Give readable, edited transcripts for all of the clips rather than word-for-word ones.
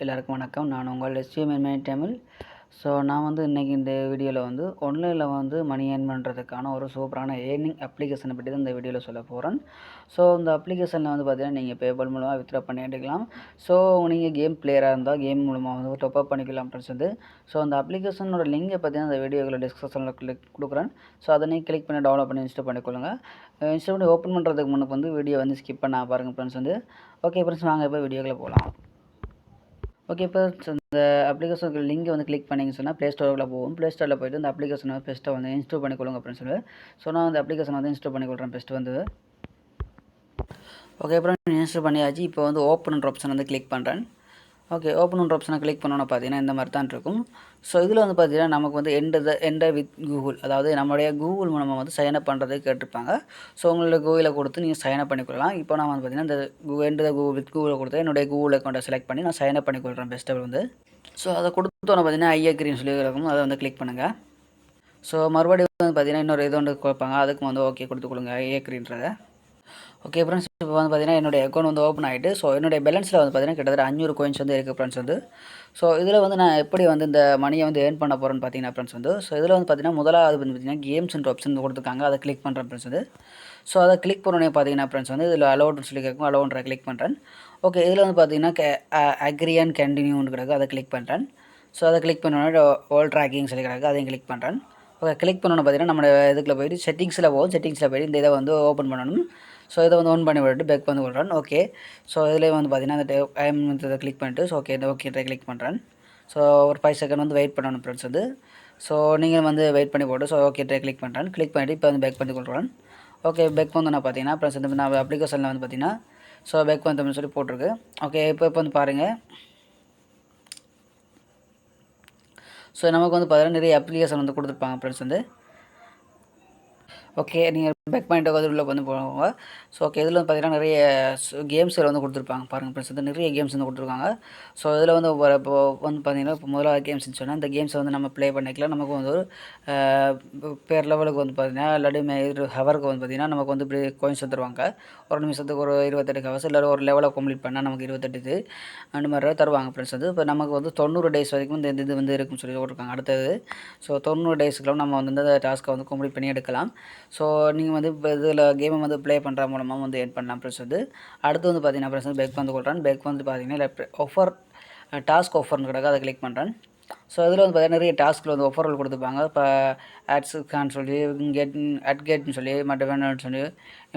எல்லாருக்கும் வணக்கம். நான் உங்கள் SVMNI தமிழ். ஸோ நான் வந்து இன்றைக்கி இந்த வீடியோவில் வந்து ஆன்லைனில் வந்து மணி ஏர்ன் பண்ணுறதுக்கான ஒரு சூப்பரான ஏர்னிங் அப்ளிகேஷனை பற்றி தான் இந்த வீடியோவில் சொல்ல போகிறேன். ஸோ இந்த அப்ளிகேஷனில் வந்து பார்த்தீங்கன்னா நீங்கள் பேபால் மூலமாக வித்ட்ரா பண்ணி எடுக்கலாம். ஸோ நீங்கள் கேம் பிளேயராக இருந்தால் கேம் மூலமாக வந்து டாப்அப் பண்ணிக்கலாம் ஃப்ரெண்ட்ஸ் வந்து. ஸோ அந்த அப்ளிகேஷனோட லிங்கை பார்த்தீங்கன்னா அந்த வீடியோவில் டிஸ்கிரிப்ஷனில் கொடுக்குறேன். ஸோ அதை நீங்கள் கிளிக் பண்ணி டவுன்லோட் பண்ணி இன்ஸ்டால் பண்ணிக்கொள்ளுங்கள். இன்ஸ்டால் பண்ணி ஓப்பன் பண்ணுறதுக்கு முன்னுக்கு வந்து வீடியோ வந்து ஸ்கிப் பண்ண பாருங்கள் ஃப்ரெண்ட்ஸ் வந்து. ஓகே ஃப்ரெண்ட்ஸ், வாங்க இப்போ வீடியோக்குள்ளே போகலாம். ஓகே இப்போ இந்த அப்ளிகேஷனுக்கு லிங்கை வந்து கிளிக் பண்ணிங்க சொன்னால் ப்ளே ஸ்டோரில் போகும். ப்ளே ஸ்டோரில் போய்ட்டு இந்த அப்ளிகேஷனை ஃபஸ்ட்டு வந்து இன்ஸ்டால் பண்ணிக்கொள்ளுங்க அப்படின்னு சொல்லி. ஸோ நான் அந்த அப்ளிகேஷனை வந்து இன்ஸ்டால் பண்ணிக்கொள்கிறேன் ஃபஸ்ட்டு வந்து. ஓகே அப்புறம் இன்ஸ்டால் பண்ணியாச்சு. இப்போ வந்து ஓப்பன்ன்ற ஆப்ஷன் வந்து கிளிக் பண்ணுறேன். ஓகே ஓப்பன் ஆப்ஷனை கிளிக் பண்ணோன்னா பார்த்தீங்கன்னா இந்த மாதிரி தான் இருக்கும். ஸோ இதில் வந்து பார்த்தீங்கன்னா நமக்கு வந்து என்டர் வித் கூகுள், அதாவது நம்மளுடைய கூகுள் மூலமாக வந்து சைன் அப் பண்ணுறதுக்கு கேட்டிருப்பாங்க. ஸோ உங்களோட கூகுளை கொடுத்து நீங்கள் சைன் அப் பண்ணிக்கொள்ளலாம். இப்போ நான் வந்து பார்த்தீங்கன்னா இந்த என்டர் கூகுள் வித் கூகுளை கொடுத்து என்னுடைய கூகுள் அக்கௌண்ட்டை செலக்ட் பண்ணி நான் சைன் அப் பண்ணிக்கொள்கிறேன் பெஸ்ட்டாக வந்து. ஸோ அதை கொடுத்தோன்னே பார்த்தீங்கன்னா ஐ அக்ரின்னு சொல்லி இருக்கும், அதை வந்து கிளிக் பண்ணுங்கள். ஸோ மறுபடியும் வந்து பார்த்தீங்கன்னா இன்னொரு இது ஒன்று கொடுப்பாங்க, அதுக்கு வந்து ஓகே கொடுத்து கொடுங்க ஐ அக்ரின்றதை. ஓகே ஃப்ரெண்ட்ஸ், இப்போ வந்து பார்த்தீங்கன்னா என்னுடைய அக்கௌண்ட் வந்து ஓப்பன் ஆகிட்டு. ஸோ என்னுடைய பேலன்ஸில் வந்து பார்த்தீங்கன்னா கிட்டத்தட்ட 500 coins வந்து இருக்குது ஃப்ரெண்ட்ஸ் வந்து. ஸோ இதில் வந்து நான் எப்படி வந்து இந்த மணியை வந்து ஏர்ன் பண்ண போகிறேன்னு பார்த்தீங்கன்னா ஃப்ரெண்ட்ஸ் வந்து. ஸோ இதில் வந்து பார்த்தீங்கன்னா முதலாவது வந்து பார்த்தீங்கன்னா கேம்ஸ்ன்ற ஆப்ஷன் கொடுத்துருக்காங்க, அதை கிளிக் பண்ணுறேன் ஃப்ரெண்ட்ஸ் வந்து. ஸோ அதை கிளிக் பண்ணோன்னே பார்த்தீங்கன்னா ஃப்ரெண்ட்ஸ் வந்து இதில் அலோட்னு சொல்லி கேட்கும், அலோன்ற கிளிக் பண்ணுறேன். ஓகே இதில் வந்து பார்த்தீங்கன்னா அக்ரி அண்ட் கண்டினியூன்னு கிடக்கு, அதை கிளிக் பண்ணுறேன். ஸோ அதை கிளிக் பண்ணோன்னே ஆல் ட்ராக்கிங் சொல்லி கிடக்கு, அதையும் கிளிக் பண்ணுறேன். ஓகே கிளிக் பண்ணோன்னு பார்த்தீங்கன்னா நம்ம இதுக்குள்ள போய்ட்டு செட்டிங்ஸில் போகும். செட்டிங்ஸில் போய்ட்டு இந்த இதை வந்து ஓப்பன் பண்ணணும். ஸோ இதை வந்து ஆன் பண்ணி விட்டுட்டு பேக் வந்து கொள்கிறேன். ஓகே ஸோ இதில் வந்து பார்த்தீங்கன்னா அந்த டைம் இதை கிளிக் பண்ணிட்டு ஸோ ஓகே இந்த ஓகேன்ற கிளிக் பண்ணுறேன். ஸோ ஒரு 5 செகண்ட் வந்து வெயிட் பண்ணணும் ஃப்ரெண்ட்ஸ் வந்து. ஸோ நீங்கள் வந்து வெயிட் பண்ணி போட்டு ஸோ ஓகேன்ற கிளிக் பண்ணுறேன். கிளிக் பண்ணிவிட்டு இப்போ வந்து பேக் பண்ணி கொள்கிறேன். ஓகே பேக் வந்து நான் பார்த்தீங்கன்னா ஃப்ரெண்ட்ஸ் வந்து நான் அப்ளிகேஷனில் வந்து பார்த்தீங்கன்னா ஸோ பேக் வந்து சொல்லி போட்டிருக்கு. ஓகே இப்போ வந்து பாருங்கள். ஸோ நமக்கு வந்து பார்த்தீங்கன்னா நிறைய அப்ளிகேஷன் வந்து கொடுத்துருப்பாங்க ஃப்ரெண்ட்ஸ் வந்து. ஓகே நீங்கள் பேக் பாயிண்ட் உள்ள வந்து போவாங்க. ஸோ ஓகே இதில் வந்து பார்த்தீங்கன்னா நிறைய கேம்ஸில் வந்து கொடுத்துருப்பாங்க பாருங்கள் ஃப்ரெண்ட்ஸ் வந்து. நிறைய கேம்ஸ் வந்து கொடுத்துருக்காங்க. ஸோ இதில் வந்து இப்போ வந்து பார்த்தீங்கன்னா இப்போ முதலாவது கேம்ஸ்னு சொன்னால் இந்த கேம்ஸை வந்து நம்ம ப்ளே பண்ணிக்கலாம். நமக்கு வந்து ஒரு பேர் லெவலுக்கு வந்து பார்த்தீங்கன்னா இல்லாட்டி ஹவருக்கு வந்து பார்த்தீங்கன்னா நமக்கு வந்து இப்படி கோயின்ஸ் தருவாங்க. ஒரு நிமிஷத்துக்கு ஒரு 28 ஹவர்ஸ் இல்லை ஒரு லெவலை கம்ப்ளீட் பண்ணால் நமக்கு 28 இது அந்த மாதிரி தருவாங்க ஃப்ரெண்ட்ஸ் வந்து. இப்போ நமக்கு வந்து 90 டேஸ் வரைக்கும் இந்த இது வந்து இருக்குன்னு சொல்லி போட்டிருக்காங்க அடுத்தது. ஸோ 90 டேஸ்க்குலாம் நம்ம வந்து இந்த டாஸ்க்கை வந்து கம்ப்ளீட் பண்ணி எடுக்கலாம். ஸோ நீங்கள் வந்து இப்போ இதில் கேமை வந்து ப்ளே பண்ணுற மூலமாக வந்து ஏர்ன் பண்ணலாம் ஃப்ரெண்ட்ஸ் வந்து. அடுத்து வந்து பார்த்தீங்கன்னா ஃப்ரெண்ட்ஸ் வந்து பேக் வந்து கொள்கிறேன். பேக் வந்து பார்த்தீங்கன்னா ஆஃபர் டாஸ்க் ஆஃபர்னு கிடக்கு, அதை கிளிக் பண்ணுறேன். ஸோ இதில் வந்து பார்த்தீங்கன்னா நிறைய டாஸ்க்கில் வந்து ஆஃபர்கள் கொடுத்துருப்பாங்க. இப்போ ஆட்ஸுக்கான்னு சொல்லி கேட்னு சொல்லி மற்ற வேணும்னு சொல்லி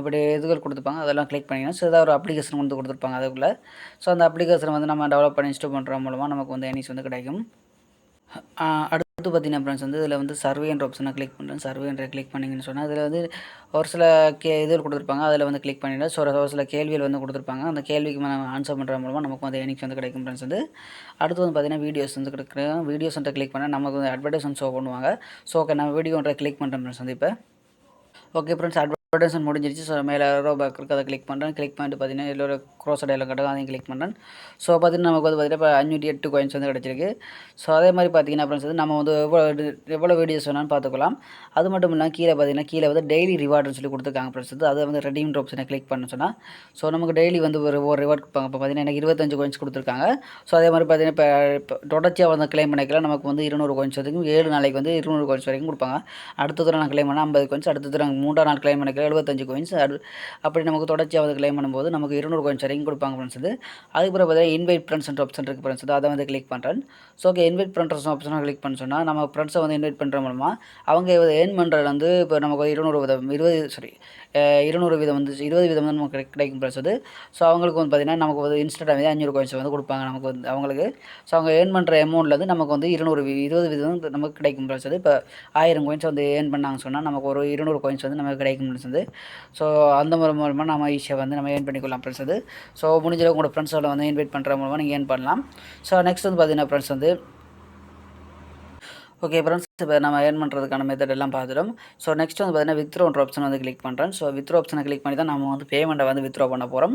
இப்படி இதுகள் கொடுத்துருப்பாங்க, அதெல்லாம் கிளிக் பண்ணிங்கன்னா ஸோ ஏதாவது ஒரு அப்ளிகேஷன் வந்து கொடுத்துருப்பாங்க அதுக்குள்ளே. ஸோ அந்த அப்ளிகேஷனை வந்து நம்ம டெவலப் பண்ணி இன்ஸ்டால் பண்ணுற மூலமாக நமக்கு வந்து ஏர்னிங்ஸ் வந்து கிடைக்கும். அடுத்து பார்த்தீங்கன்னா ஃப்ரெண்ட்ஸ் வந்து இதில் வந்து சர்வேன்ற ஆப்ஷனை கிளிக் பண்ணுறேன். சர்வேன்ற கிளிக் பண்ணிங்கன்னு சொன்னால் அதில் வந்து ஒரு சில இதுகள் கொடுத்துருப்பாங்க, அதில் வந்து கிளிக் பண்ணிவிட்டு ஸோ ஒரு சில கேள்விகள் வந்து கொடுத்துருப்பாங்க. அந்த கேள்விக்கு நம்ம ஆன்சர் பண்ணுற மூலமாக நமக்கு வந்து ஏர்னிங்ஸ் வந்து கிடைக்கும் ஃப்ரெண்ட்ஸ் வந்து. அடுத்து வந்து பார்த்தீங்கன்னா வீடியோஸ் வந்து கிடைக்கும். வீடியோஸ்ன்ற கிளிக் பண்ணால் நமக்கு வந்து அட்வர்டைஸ்மெண்ட் ஷோ பண்ணுவாங்க. ஸோ ஓகே நான் வீடியோன்ற கிளிக் பண்ணுறேன் ஃப்ரெண்ட்ஸ் வந்து. இப்போ ஓகே ஃப்ரெண்ட்ஸ் அட்வர்டைஸ்மெண்ட் முடிஞ்சிருச்சு. ஸோ மேலே ரோ பேக் இருக்குது, அதை கிளிக் பண்ணுறேன். கிளிக் பண்ணிட்டு பார்த்தீங்கன்னா இதில் ஒரு க்ரோஸ் டயலாக் கிடக்கும், அதையும் கிளிக் பண்ணுறேன். ஸோ பார்த்தீங்கன்னா நமக்கு வந்து பார்த்தீங்கன்னா இப்போ 508 coins வந்து கிடச்சிருக்கு. ஸோ அதே மாதிரி பார்த்தீங்கன்னா ஃப்ரெண்ட்ஸ் வந்து நம்ம வந்து எவ்வளோ வீடியோஸ் வேணாலும் பார்த்துக்கலாம். அது மட்டும் இல்லாமல் கீழே பார்த்தீங்கன்னா கீழே வந்து டெய்லி ரிவார்டுன்னு சொல்லி கொடுத்துருக்காங்க ஃப்ரெண்ட்ஸ் வந்து. அதை வந்து ரெடீம்ன்ற ஆப்ஷனை கிளிக் பண்ண சொன்னால் ஸோ நமக்கு டெய்லி வந்து ஒரு ரிவார்ட் கொடுப்பாங்க. இப்போ பார்த்தீங்கன்னா எனக்கு 25 coins கொடுத்துருக்காங்க. ஸோ அதே மாதிரி பார்த்தீங்கன்னா இப்போ தொடர்ச்சியாக வந்து கிளைம் பண்ணிக்கலாம். நமக்கு வந்து 200 coins வரைக்கும் 7 நாளைக்கு வந்து 200 coins வரைக்கும் கொடுப்பாங்க. அடுத்த தடவை நான் கிளைம் பண்ணால் 50 coins, அடுத்த தடவை 3ஆம் நாள் கிளைம் பண்ணிக்கலாம் 75 coins. அப்படி நமக்கு தொடர்ச்சியாக வந்து கிளைம் பண்ணும்போது நமக்கு 200 coins வரைக்கும் கொடுப்பாங்க ஃப்ரெண்ட்ஸ் வந்து. அதுக்கப்புறம் பார்த்தீங்கன்னா இன்வைட் ஃப்ரெண்ட்ஸ்ன்ற ஆப்ஷன் இருக்குது ஃப்ரெண்ட்ஸ் வந்து, அதை வந்து கிளிக் பண்ணுறேன். ஸோ ஓகே இன்வைட் ஃப்ரெண்ட்ஸ் ஆப்ஷனை கிளிக் பண்ண சொன்னால் நம்ம ஃப்ரெண்ட்ஸை வந்து இன்வைட் பண்ணுற மூலமாக அவங்க ஏர்ன் பண்ணுறது வந்து இப்போ நமக்கு 200 வீதம் வந்து 20 வீதம் வந்து நமக்கு கிடைக்கும் ஃப்ரெண்ட்ஸ் வந்து. ஸோ அவங்களுக்கு வந்து பார்த்தீங்கன்னா நமக்கு வந்து இன்ஸ்டன்ட்டாகவே 500 coins வந்து கொடுப்பாங்க நமக்கு வந்து அவங்களுக்கு. ஸோ அவங்க ஏர்ன் பண்ணுற அமௌண்ட்லேருந்து நமக்கு வந்து 20 வீதம் நமக்கு கிடைக்கும் ஃப்ரெண்ட்ஸ் வந்து. இப்போ 1000 coins வந்து ஏர்ன் பண்ணாங்க சொன்னால் நமக்கு ஒரு 200 coins வந்து நமக்கு கிடைக்கும் ஃப்ரெண்ட்ஸ் வந்து. ஸோ அந்த முறை மூலமாக நம்ம ஈஸியாக வந்து நம்ம ஏர்ன் பண்ணிக்கலாம் ஃப்ரெண்ட்ஸ் வந்து. ஸோ முடிஞ்சளவு உங்களோட ஃப்ரெண்ட்ஸோட வந்து இன்வைட் பண்ணுற மூலமாக நீங்கள் ஏர்ன் பண்ணலாம். ஸோ நெக்ஸ்ட் வந்து பார்த்தீங்கன்னா ஃப்ரெண்ட்ஸ் வந்து ஓகே ஃப்ரெண்ட்ஸ் இப்போ நம்ம ஏர்ன் பண்ணுறதுக்கான மெத்தட் எல்லாம் பார்த்துட்டோம். ஸோ நெக்ஸ்ட் வந்து பார்த்தீங்கன்னா வித்ரோன்ற ஆப்ஷன் வந்து கிளிக் பண்ணுறேன். ஸோ வித்ரோ ஆப்ஷனை கிளிக் பண்ணி தான் நம்ம வந்து பேமெண்ட்டை வந்து வித்ரோ பண்ண போகிறோம்.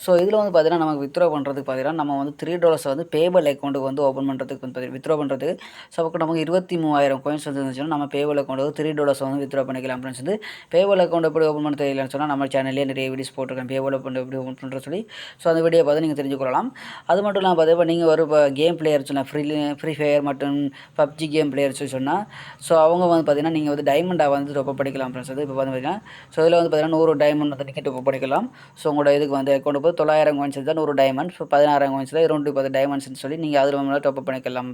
ஸோ இதில் வந்து பார்த்தீங்கன்னா நமக்கு வித்ரோ பண்ணுறதுக்கு பார்த்தீங்கன்னா நம்ம வந்து $3 வந்து பேபல் அக்கௌண்ட்டுக்கு வந்து ஓப்பன் பண்ணுறதுக்கு வந்து வித்ரோ பண்ணுறதுக்கு ஸோ நமக்கு 23,000 காயின்ஸ் வந்து இருந்துச்சுன்னா நம்ம பேபல் அக்கௌண்ட்டுக்கு $3 வந்து வித்ரோ பண்ணிக்கலாம் ஃப்ரெண்ட்ஸ். வந்து பேபல் அக்கௌண்ட் எப்படி ஓப்பன் பண்ண தெரியலன்னு சொன்னால் நம்ம சேனல்லேயே நிறைய வீடியோஸ் போட்டிருக்கேன் பேபல் அக்கௌண்ட் எப்படி ஓப்பன் பண்ணுறது சொல்லி. ஸோ அந்த வீடியோ பார்த்து நீங்கள் தெரிஞ்சுக்கொள்ளலாம். அது மட்டும் இல்லாமல் பார்த்தீங்கன்னா நீங்கள் ஒரு கேம் பிளேயர் சொன்னால் ஃப்ரீ ஃபயர் மற்றும் பப்ஜி கேம் பிளேயர்ஸ் சொன்னால் ஸோ அவங்க வந்து பார்த்தீங்கன்னா நீங்கள் வந்து டைமண்டாக வந்து டொப் பண்ணிக்கலாம் ஃப்ரெண்ட்ஸ். அது இப்போ வந்து பார்த்தீங்கன்னா ஸோ இதில் வந்து பார்த்தீங்கன்னா 100 டைமண்ட் வந்து நீங்கள் டொப் பண்ணிக்கலாம். ஸோ உங்களோட இதுக்கு வந்து அக்கௌண்ட் போய் 900 காயின்ஸ் தான் 100 டைமண்ட். ஸோ 16,000 காயின்ஸ் தான் 210 டைமண்ட்ஸ்னு சொல்லி நீங்கள் அதில் வந்து டொப் பண்ணிக்கலாம்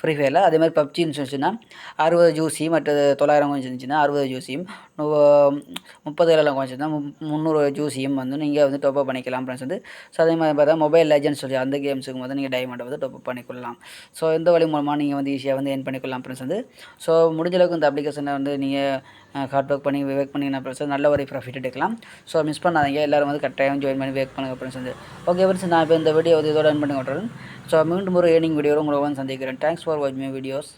ஃப்ரீ ஃபயரில். அதேமாதிரி பப்ஜின்னு சொல்லிச்சுன்னா 60 ஜூசி மற்றது 900 காயின்ஸ் இருந்துச்சுன்னா 60 ஜூசியும் 30,000 காயின்ஸ் தான் 300 ஜூசியும் வந்து நீங்கள் வந்து டொப் பண்ணிக்கலாம் ஃப்ரெண்ட்ஸ். வந்து ஸோ அதே மாதிரி பார்த்தா மொபைல் லெஜெண்ட்ஸ் சொல்லி அந்த கேம்ஸுக்கு வந்து நீங்கள் டைமண்டை வந்து டொப் பண்ணிக்கொள்ளலாம். ஸோ இந்த வழி மூலமாக நீங்கள் வந்து ஈஸியாக வந்து ஏர்ன் பண்ணிக்கொள்ளலாம் ஃப்ரெண்ட்ஸ். வந்து ஸோ முடிஞ்ச அளவுக்கு இந்த அப்ளிகேஷனை வந்து நீங்கள் ஹார்ட் ஒர்க் பண்ணி ஒர்க் பண்ணிங்கன்னா ஃப்ரெண்ட்ஸ் நல்ல ஒரு ப்ராஃபிட் எடுக்கலாம். ஸோ மிஸ் பண்ணாதீங்க, எல்லோரும் வந்து கட்டாயம் ஜாயின் பண்ணி ஒர்க் பண்ணுங்கள் ஃப்ரெண்ட்ஸ். வந்து ஓகே ஃப்ரெண்ட்ஸ், நான் இப்போ இந்த வீடியோ வந்து இதோட என் பண்ணி விட்டுறேன். ஸோ மீண்டும் ஒரு ஏர்னிங் வீடியோவில் உங்களை வந்து சந்திக்கிறேன். தேங்க்ஸ் ஃபார் வாட்சிங் மை வீடியோஸ்.